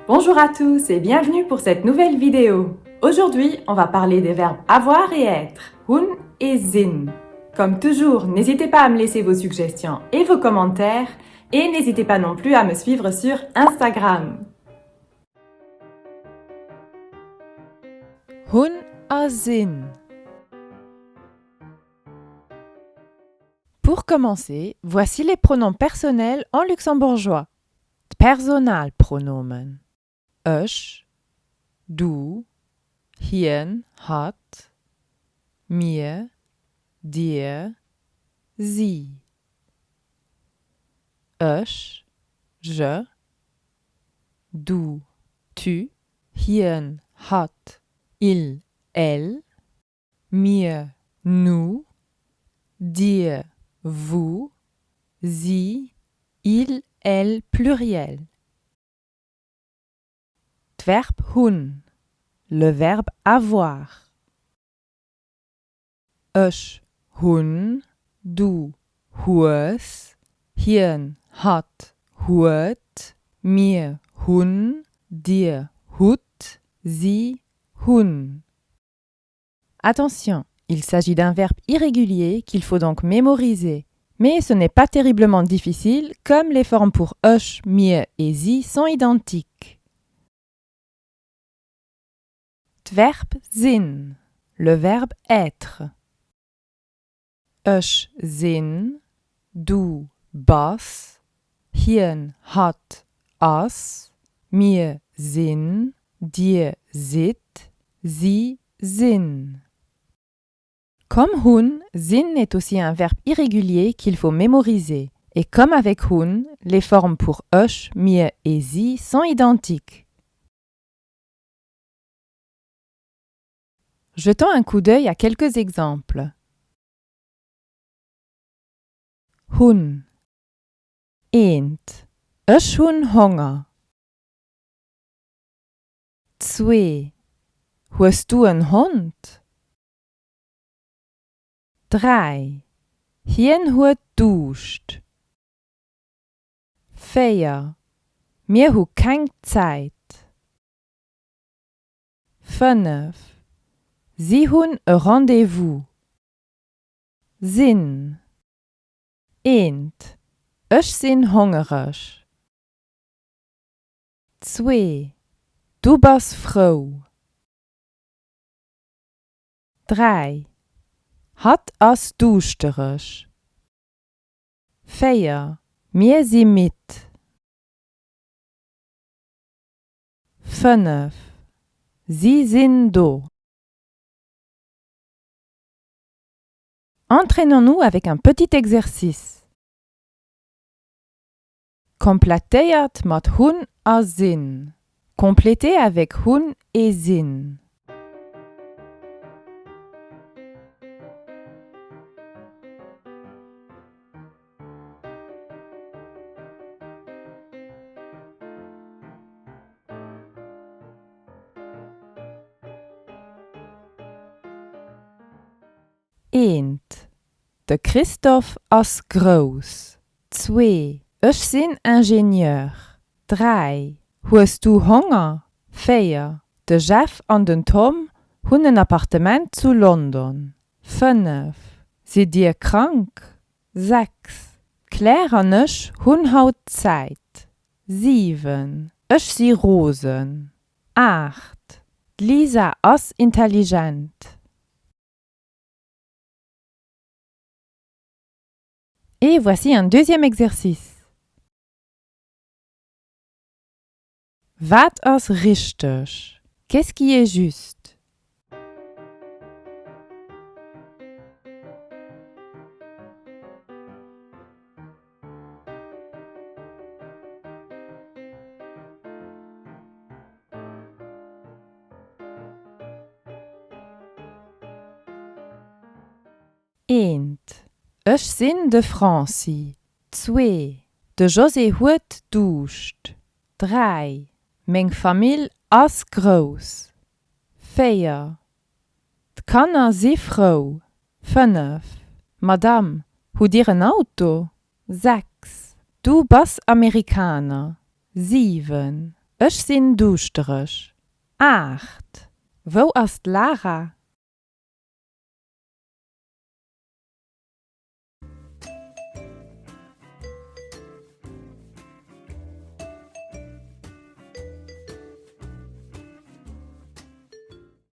Bonjour à tous et bienvenue pour cette nouvelle vidéo. Aujourd'hui, on va parler des verbes avoir et être, hun et sind. Comme toujours, n'hésitez pas à me laisser vos suggestions et vos commentaires et n'hésitez pas non plus à me suivre sur Instagram. Hun a sind. Pour commencer, voici les pronoms personnels en luxembourgeois. Personalpronomen. Ich, du, hien, hat, mir, dir, sie. Ich, je, du, tu, hien, hat, il, elle, mir, nous, dir, vous, sie, il, elle, pluriel. Verbe hun, le verbe avoir. Ich, hun, du, hues, hien, hat, huet, mir, hun, dir, hut, sie, hun. Attention, il s'agit d'un verbe irrégulier qu'il faut donc mémoriser. Mais ce n'est pas terriblement difficile, comme les formes pour ich, mir et sie sont identiques. Verbe sind, le verbe être. Ich sin, du bas, hien hat as, mir sin, dir sit, sie sin. Comme hun, sin est aussi un verbe irrégulier qu'il faut mémoriser. Et comme avec hun, les formes pour ich, mir et sie sont identiques. Jetons un coup d'œil à quelques exemples. Hun. Eend. Ich hun Hunger. Zwei. Hast du einen Hund? Drei. Hien huet duscht. Vier. Mir hu kein Zeit. Fünf. Sie hun ein Rendezvous. Sinn. Eend. Ich sin hungrig. Zwei. Du bist froh. Drei. Hat as dusterig. Vier. Mir sie mit. Fünf. Sie sind do. Entraînons-nous avec un petit exercice. Compléteiert mat hun a sinn. Complétez avec hun et sinn. Eend. De Christoph as groß. 2. Ich sin Ingenieur. 3. Hast du Hunger? 4. De Jeff an den Tom hun ein Appartement zu London. 5. Sie dir krank? 6. Claire an ich hun haut Zeit. 7. Ich si Rosen. 8. Lisa as intelligent. Et voici un deuxième exercice. Wat is richtig? Qu'est-ce qui est juste? Eend. Ich sin de Franci. 2. De José huet duscht. 3. Meng Familie as groß. 4. D'Kanner si froh. 5. Madame, Hu dir ein Auto? 6. Du bist Amerikaner. 7. Ich sin dusterich. 8. Wo ist Lara?